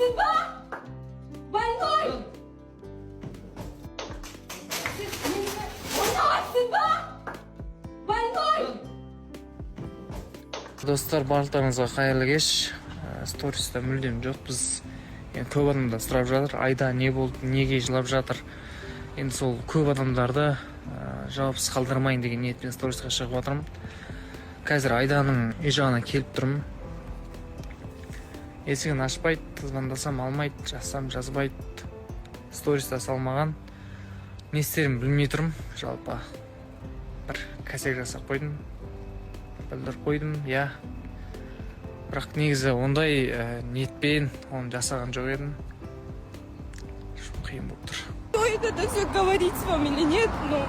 Oynaksın ba? Больной! Oynaksın ba? Больной! Достар, барлықтарыңызға қайырлы кеш. Сториста мүлдем жоқ. Біз көп адамдар сұрап жатыр, айда не болды, неге жылап жатыр. Енді сол көп адамдарды жауапсыз қалдырмайын деген ниетпен сторисқа шығып отырмын. Қазір Айданың үй жағына келіп тұрмын. Есігін ашпайды, звондасам алмайды, жазсам жазбайды, сториста салмаған. Не істерімді білмей тұрмын. Жалпы бір кәсек жасап қойдым, білдіріп қойдым, я. Бірақ негізі ондай ниетпен оны жасаған жоқ едім. Қиын болып тұр. Стоит это все говорить вам или нет, но...